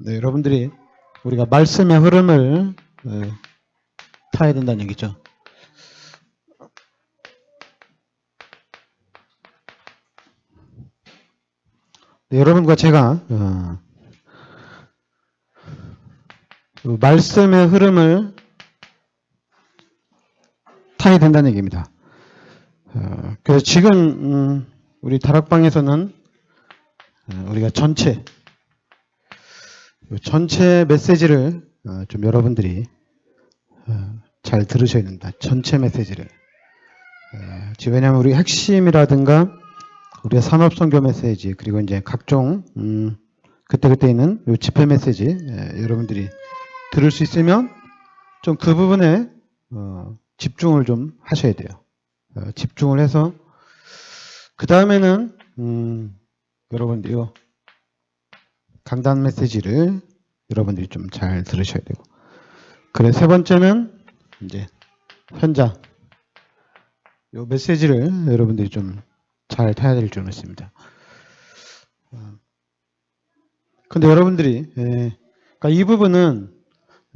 네, 여러분들이 우리가 말씀의 흐름을 타야 된다는 얘기죠. 네, 여러분과 제가 말씀의 흐름을 타야 된다는 얘기입니다. 그래서 지금 우리 다락방에서는 우리가 전체 메시지를 좀 여러분들이 잘 들으셔야 된다. 전체 메시지를. 왜냐하면 우리 핵심이라든가 우리가 산업선교 메시지 그리고 이제 각종 그때 있는 요 집회 메시지 여러분들이 들을 수 있으면 좀 그 부분에 집중을 좀 하셔야 돼요. 집중을 해서 그 다음에는 여러분들이 강단 메시지를 여러분들이 좀 잘 들으셔야 되고, 그래 세 번째는 이제 현장 요 메시지를 여러분들이 좀 잘 타야 될 줄 믿습니다. 근데 여러분들이 그러니까 이 부분은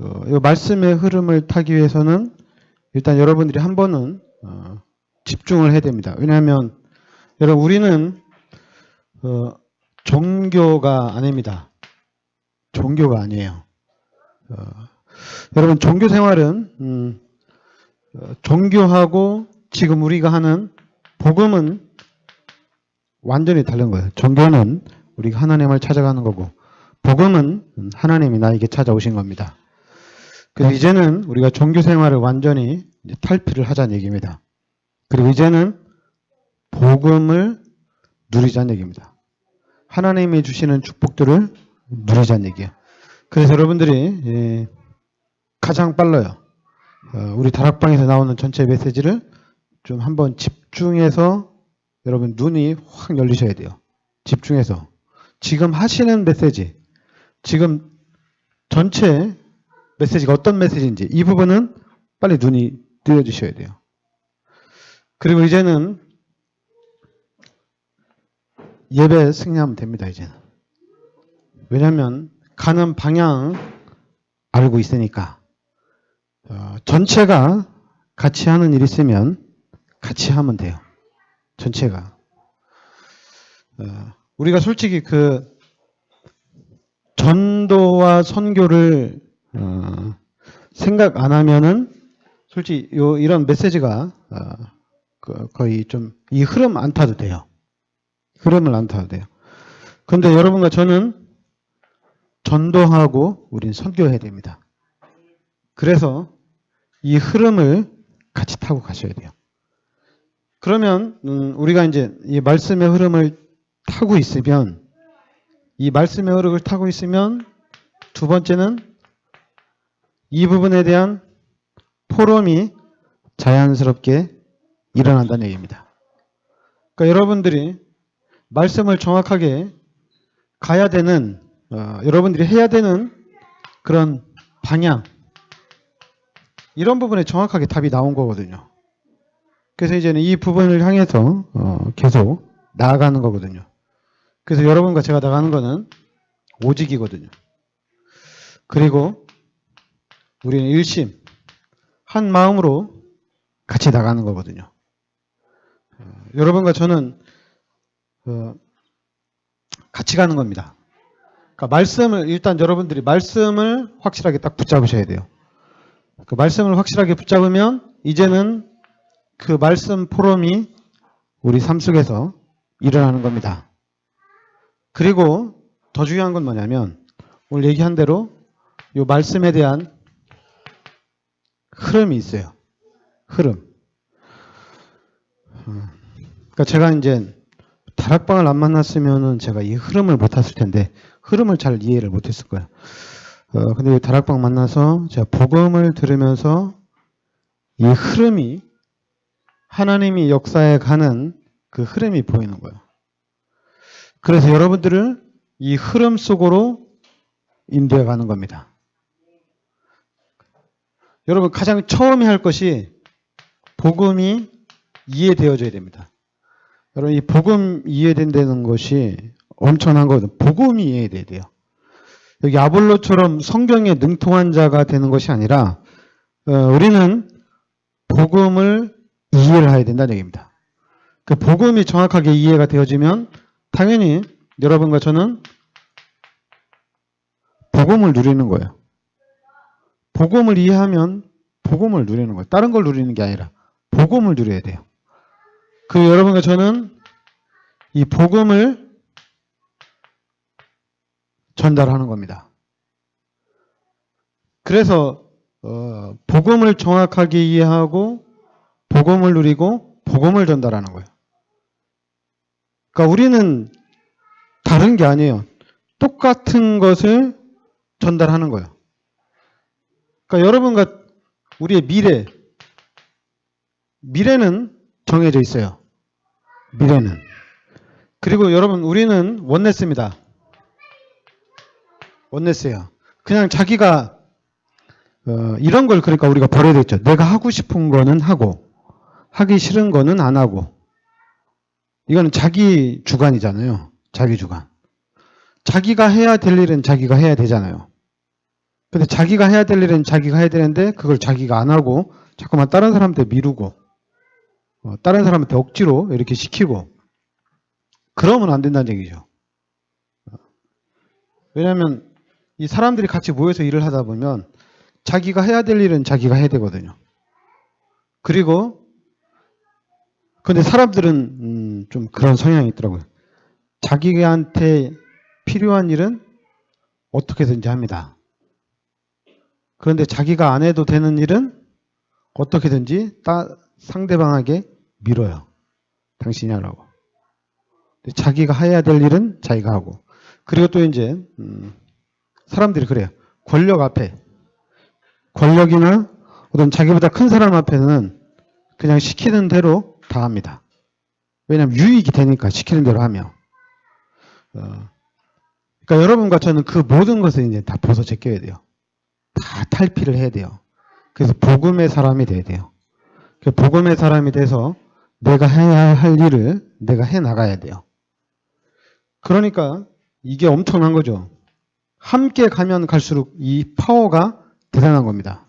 요 말씀의 흐름을 타기 위해서는 일단 여러분들이 한 번은 집중을 해야 됩니다. 왜냐하면 여러분 우리는 종교가 아닙니다. 종교가 아니에요. 여러분 종교 생활은 종교하고 지금 우리가 하는 복음은 완전히 다른 거예요. 종교는 우리가 하나님을 찾아가는 거고 복음은 하나님이 나에게 찾아오신 겁니다. 그래서 이제는 우리가 종교 생활을 완전히 탈피를 하자는 얘기입니다. 그리고 이제는 복음을 누리자는 얘기입니다. 하나님이 주시는 축복들을 누리자는 얘기예요. 그래서 여러분들이 가장 빨라요. 우리 다락방에서 나오는 전체 메시지를 좀 한번 집중해서 여러분 눈이 확 열리셔야 돼요. 집중해서 지금 하시는 메시지, 지금 전체 메시지가 어떤 메시지인지 이 부분은 빨리 눈이 뜨여주셔야 돼요. 그리고 이제는 예배 승리하면 됩니다. 이제는. 왜냐하면 가는 방향 알고 있으니까 전체가 같이 하는 일 있으면 같이 하면 돼요. 전체가. 우리가 솔직히 그 전도와 선교를 생각 안 하면은 솔직히 이런 메시지가 거의 좀 이 흐름 안 타도 돼요. 흐름을 안 타도 돼요. 그런데 여러분과 저는 전도하고 우린 선교해야 됩니다. 그래서 이 흐름을 같이 타고 가셔야 돼요. 그러면 우리가 이제 이 말씀의 흐름을 타고 있으면 이 말씀의 흐름을 타고 있으면 두 번째는 이 부분에 대한 포럼이 자연스럽게 일어난다는 얘기입니다. 그러니까 여러분들이 말씀을 정확하게 가야 되는 여러분들이 해야 되는 그런 방향 이런 부분에 정확하게 답이 나온 거거든요. 그래서 이제는 이 부분을 향해서 계속 나아가는 거거든요. 그래서 여러분과 제가 나가는 거는 오직이거든요. 그리고 우리는 일심 한 마음으로 같이 나가는 거거든요. 여러분과 저는 같이 가는 겁니다. 그러니까 말씀을 일단 여러분들이 말씀을 확실하게 딱 붙잡으셔야 돼요. 그 말씀을 확실하게 붙잡으면 이제는 그 말씀 포럼이 우리 삶 속에서 일어나는 겁니다. 그리고 더 중요한 건 뭐냐면 오늘 얘기한 대로 이 말씀에 대한 흐름이 있어요. 흐름. 그러니까 제가 이제 다락방을 안 만났으면은 제가 이 흐름을 못 탔을 텐데 흐름을 잘 이해를 못 했을 거예요. 근데 다락방 만나서 제가 복음을 들으면서 이 흐름이 하나님이 역사에 가는 그 흐름이 보이는 거예요. 그래서 여러분들을 이 흐름 속으로 인도해 가는 겁니다. 여러분 가장 처음에 할 것이 복음이 이해되어져야 됩니다. 여러분 이 복음 이해된다는 것이 엄청난 거거든요. 복음이 이해돼야 돼요. 여기 아볼로처럼 성경에 능통한 자가 되는 것이 아니라 우리는 복음을 이해를 해야 된다는 얘기입니다. 그 복음이 정확하게 이해가 되어지면 당연히 여러분과 저는 복음을 누리는 거예요. 복음을 이해하면 복음을 누리는 거예요. 다른 걸 누리는 게 아니라 복음을 누려야 돼요. 그 여러분과 저는 이 복음을 전달하는 겁니다. 그래서 복음을 정확하게 이해하고 복음을 누리고 복음을 전달하는 거예요. 그러니까 우리는 다른 게 아니에요. 똑같은 것을 전달하는 거예요. 그러니까 여러분과 우리의 미래는 정해져 있어요. 미래는. 그리고 여러분 우리는 원네스입니다. 원네스예요. 그냥 자기가 이런 걸 그러니까 우리가 버려야 되겠죠. 내가 하고 싶은 거는 하고 하기 싫은 거는 안 하고. 이거는 자기 주관이잖아요. 자기 주관. 자기가 해야 될 일은 자기가 해야 되잖아요. 근데 자기가 해야 될 일은 자기가 해야 되는데 그걸 자기가 안 하고 자꾸만 다른 사람한테 미루고 다른 사람한테 억지로 이렇게 시키고 그러면 안 된다는 얘기죠. 왜냐하면 이 사람들이 같이 모여서 일을 하다 보면 자기가 해야 될 일은 자기가 해야 되거든요. 그리고 근데 사람들은 좀 그런 성향이 있더라고요. 자기한테 필요한 일은 어떻게든지 합니다. 그런데 자기가 안 해도 되는 일은 어떻게든지 상대방에게 밀어요. 당신이 하라고. 자기가 해야 될 일은 자기가 하고. 그리고 또 이제 사람들이 그래요. 권력 앞에 권력이나 어떤 자기보다 큰 사람 앞에는 그냥 시키는 대로 다 합니다. 왜냐하면 유익이 되니까 시키는 대로 하며. 그러니까 여러분과 저는 그 모든 것을 이제 다 벗어 제껴야 돼요. 다 탈피를 해야 돼요. 그래서 복음의 사람이 돼야 돼요. 복음의 사람이 돼서 내가 해야 할 일을 내가 해 나가야 돼요. 그러니까 이게 엄청난 거죠. 함께 가면 갈수록 이 파워가 대단한 겁니다.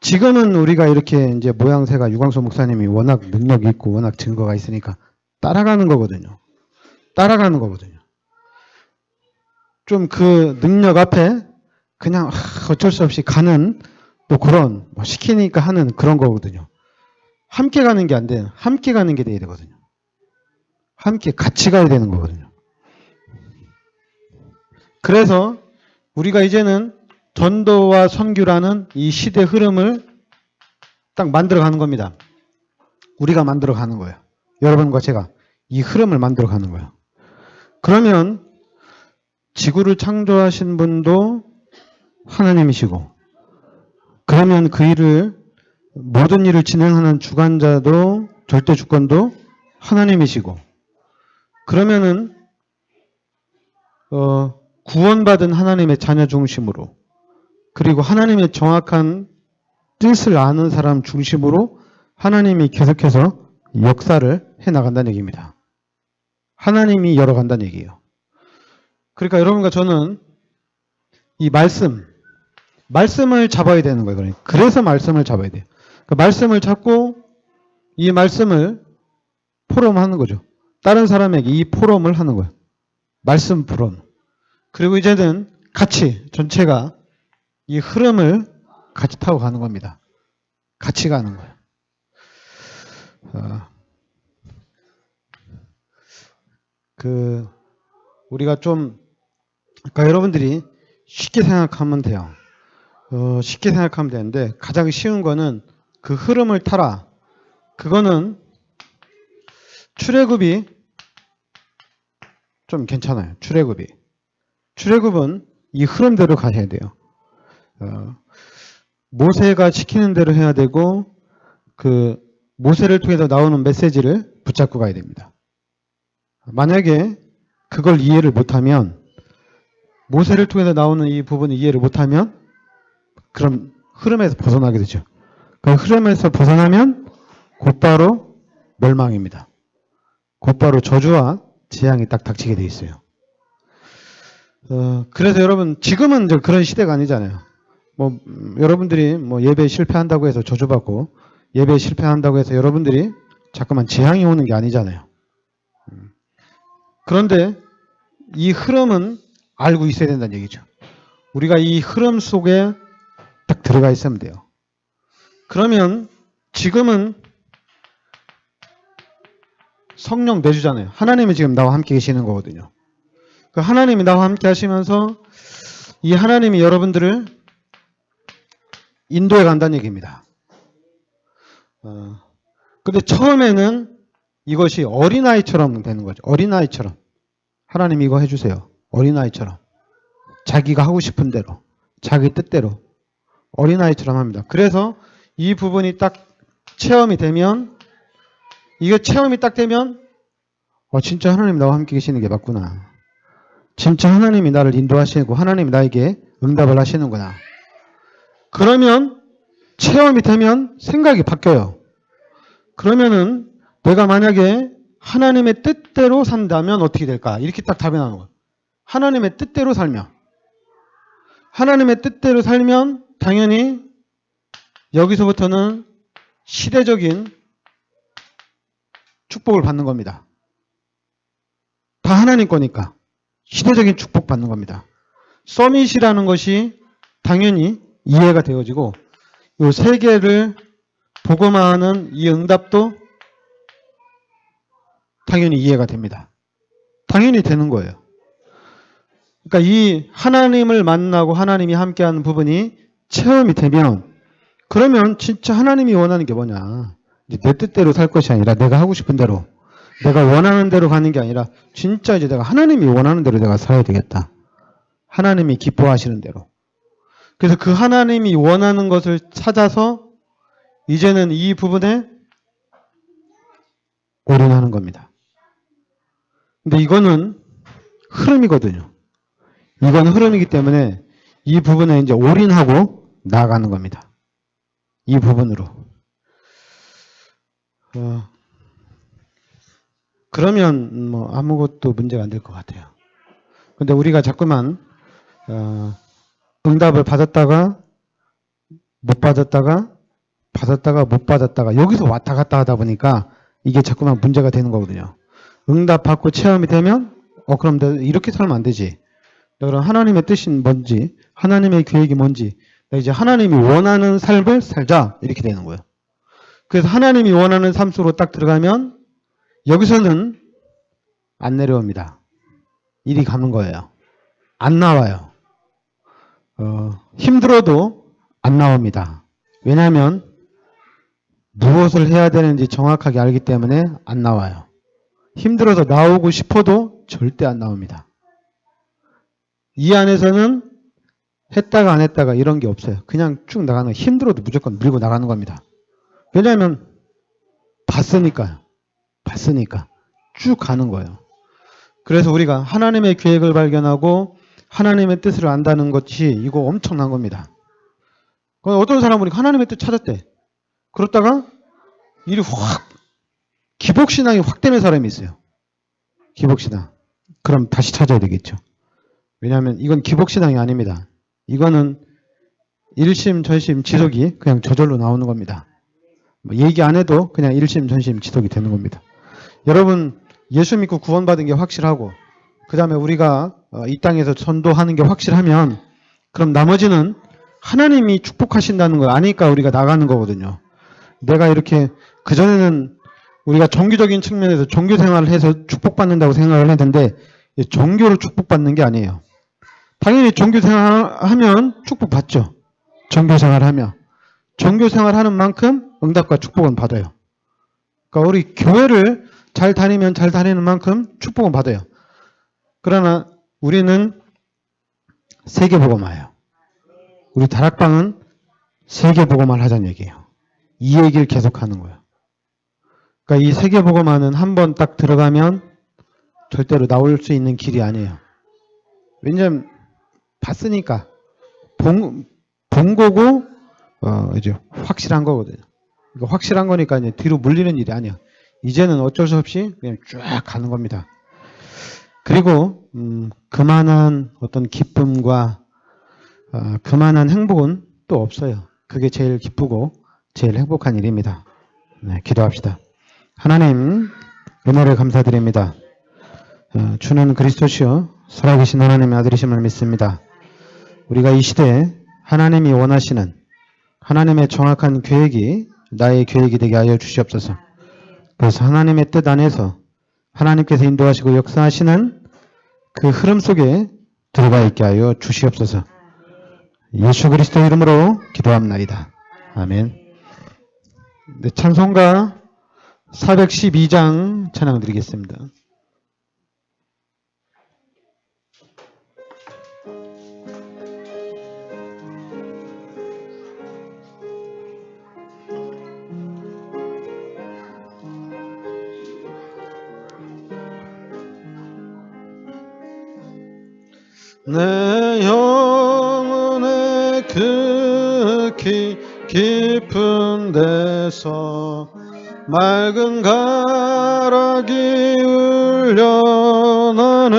지금은 우리가 이렇게 이제 모양새가 유광수 목사님이 워낙 능력이 있고 워낙 증거가 있으니까 따라가는 거거든요. 따라가는 거거든요. 좀 그 능력 앞에 그냥 어쩔 수 없이 가는 또 그런 시키니까 하는 그런 거거든요. 함께 가는 게 안 돼요. 함께 가는 게 돼야 되거든요. 함께 같이 가야 되는 거거든요. 그래서 우리가 이제는 전도와 선교라는 이 시대 흐름을 딱 만들어가는 겁니다. 우리가 만들어가는 거예요. 여러분과 제가 이 흐름을 만들어가는 거예요. 그러면 지구를 창조하신 분도 하나님이시고 그러면 그 일을 모든 일을 진행하는 주관자도 절대 주권도 하나님이시고 그러면은 구원받은 하나님의 자녀 중심으로 그리고 하나님의 정확한 뜻을 아는 사람 중심으로 하나님이 계속해서 역사를 해나간다는 얘기입니다. 하나님이 열어간다는 얘기예요. 그러니까 여러분과 저는 이 말씀을 잡아야 되는 거예요. 그래서 말씀을 잡아야 돼요. 그러니까 말씀을 잡고 이 말씀을 포럼하는 거죠. 다른 사람에게 이 포럼을 하는 거예요. 말씀 포럼. 그리고 이제는 같이 전체가 이 흐름을 같이 타고 가는 겁니다. 같이 가는 거예요. 우리가 좀 그러니까 여러분들이 쉽게 생각하면 돼요. 쉽게 생각하면 되는데 가장 쉬운 거는 그 흐름을 타라. 그거는 출애굽이 좀 괜찮아요. 출애굽은 이 흐름대로 가셔야 돼요. 모세가 시키는 대로 해야 되고 그 모세를 통해서 나오는 메시지를 붙잡고 가야 됩니다. 만약에 그걸 이해를 못하면 모세를 통해서 나오는 이 부분을 이해를 못하면 그럼 흐름에서 벗어나게 되죠. 그 흐름에서 벗어나면 곧바로 멸망입니다. 곧바로 저주와 재앙이 딱 닥치게 돼 있어요. 그래서 여러분, 지금은 이제 그런 시대가 아니잖아요. 뭐, 여러분들이 뭐 예배 실패한다고 해서 저주받고, 예배 실패한다고 해서 여러분들이 자꾸만 재앙이 오는 게 아니잖아요. 그런데 이 흐름은 알고 있어야 된다는 얘기죠. 우리가 이 흐름 속에 딱 들어가 있으면 돼요. 그러면 지금은 성령 내주잖아요. 하나님이 지금 나와 함께 계시는 거거든요. 그 하나님이 나와 함께 하시면서 이 하나님이 여러분들을 인도해 간다는 얘기입니다. 근데 처음에는 이것이 어린아이처럼 되는 거죠. 어린아이처럼. 하나님 이거 해주세요. 어린아이처럼. 자기가 하고 싶은 대로. 자기 뜻대로. 어린아이처럼 합니다. 그래서 이 부분이 딱 체험이 되면, 이게 체험이 딱 되면, 진짜 하나님 나와 함께 계시는 게 맞구나. 진짜 하나님이 나를 인도하시고 하나님이 나에게 응답을 하시는구나. 그러면 체험이 되면 생각이 바뀌어요. 그러면은 내가 만약에 하나님의 뜻대로 산다면 어떻게 될까? 이렇게 딱 답이 나오는 거예요. 하나님의 뜻대로 살면. 하나님의 뜻대로 살면 당연히 여기서부터는 시대적인 축복을 받는 겁니다. 다 하나님 거니까. 시대적인 축복 받는 겁니다. 서밋이라는 것이 당연히 이해가 되어지고 이 세 개를 복음화하는 이 응답도 당연히 이해가 됩니다. 당연히 되는 거예요. 그러니까 이 하나님을 만나고 하나님이 함께하는 부분이 체험이 되면 그러면 진짜 하나님이 원하는 게 뭐냐. 내 뜻대로 살 것이 아니라 내가 하고 싶은 대로 내가 원하는 대로 가는 게 아니라 진짜 이제 내가 하나님이 원하는 대로 내가 살아야 되겠다. 하나님이 기뻐하시는 대로. 그래서 그 하나님이 원하는 것을 찾아서 이제는 이 부분에 올인하는 겁니다. 근데 이거는 흐름이거든요. 이건 흐름이기 때문에 이 부분에 이제 올인하고 나아가는 겁니다. 이 부분으로. 그러면 뭐 아무것도 문제가 안 될 것 같아요. 근데 우리가 자꾸만 응답을 받았다가 못 받았다가 받았다가 못 받았다가 여기서 왔다 갔다 하다 보니까 이게 자꾸만 문제가 되는 거거든요. 응답 받고 체험이 되면 그럼 내가 이렇게 살면 안 되지. 그럼 하나님의 뜻이 뭔지 하나님의 계획이 뭔지 이제 하나님이 원하는 삶을 살자 이렇게 되는 거예요. 그래서 하나님이 원하는 삶 속으로 딱 들어가면 여기서는 안 내려옵니다. 이리 가는 거예요. 안 나와요. 힘들어도 안 나옵니다. 왜냐하면 무엇을 해야 되는지 정확하게 알기 때문에 안 나와요. 힘들어서 나오고 싶어도 절대 안 나옵니다. 이 안에서는 했다가 안 했다가 이런 게 없어요. 그냥 쭉 나가는, 힘들어도 무조건 밀고 나가는 겁니다. 왜냐하면 봤으니까요. 봤으니까 쭉 가는 거예요. 그래서 우리가 하나님의 계획을 발견하고 하나님의 뜻을 안다는 것이 이거 엄청난 겁니다. 어떤 사람은 하나님의 뜻 찾았대. 그러다가 일이 확 기복신앙이 확 되는 사람이 있어요. 기복신앙. 그럼 다시 찾아야 되겠죠. 왜냐하면 이건 기복신앙이 아닙니다. 이거는 일심 전심 지속이 그냥 저절로 나오는 겁니다. 뭐 얘기 안 해도 그냥 일심 전심 지속이 되는 겁니다. 여러분 예수 믿고 구원받은 게 확실하고 그 다음에 우리가 이 땅에서 전도하는 게 확실하면 그럼 나머지는 하나님이 축복하신다는 거 아니까 우리가 나가는 거거든요. 내가 이렇게 그전에는 우리가 종교적인 측면에서 종교 생활을 해서 축복받는다고 생각을 했는데 종교로 축복받는 게 아니에요. 당연히 종교 생활하면 축복받죠. 종교 생활하면. 종교 생활하는 만큼 응답과 축복은 받아요. 그러니까 우리 교회를 잘 다니면 잘 다니는 만큼 축복은 받아요. 그러나 우리는 세계복음화예요. 우리 다락방은 세계복음화를 하자는 얘기예요. 이 얘기를 계속하는 거예요. 그러니까 이 세계복음화는 한번 딱 들어가면 절대로 나올 수 있는 길이 아니에요. 왜냐하면 봤으니까 본 거고 이제 확실한 거거든요. 이거 확실한 거니까 이제 뒤로 물리는 일이 아니야. 이제는 어쩔 수 없이 그냥 쫙 가는 겁니다. 그리고 그만한 어떤 기쁨과 그만한 행복은 또 없어요. 그게 제일 기쁘고 제일 행복한 일입니다. 네, 기도합시다. 하나님, 은혜를 감사드립니다. 주는 그리스도시요 살아계신 하나님의 아들이심을 믿습니다. 우리가 이 시대에 하나님이 원하시는 하나님의 정확한 계획이 나의 계획이 되게 하여 주시옵소서. 그래서 하나님의 뜻 안에서 하나님께서 인도하시고 역사하시는 그 흐름 속에 들어가 있게 하여 주시옵소서. 예수 그리스도 이름으로 기도합나이다. 아멘. 네, 찬송가 412장 찬양 드리겠습니다. 내 영혼의 그 깊은 데서 맑은 가락이 울려나네.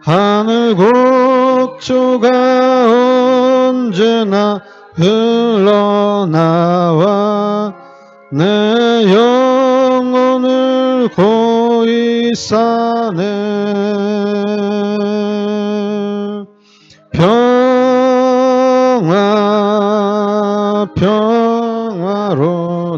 하늘 곡조가 언제나 흘러나와 내 영혼을 고이 싸네. 평화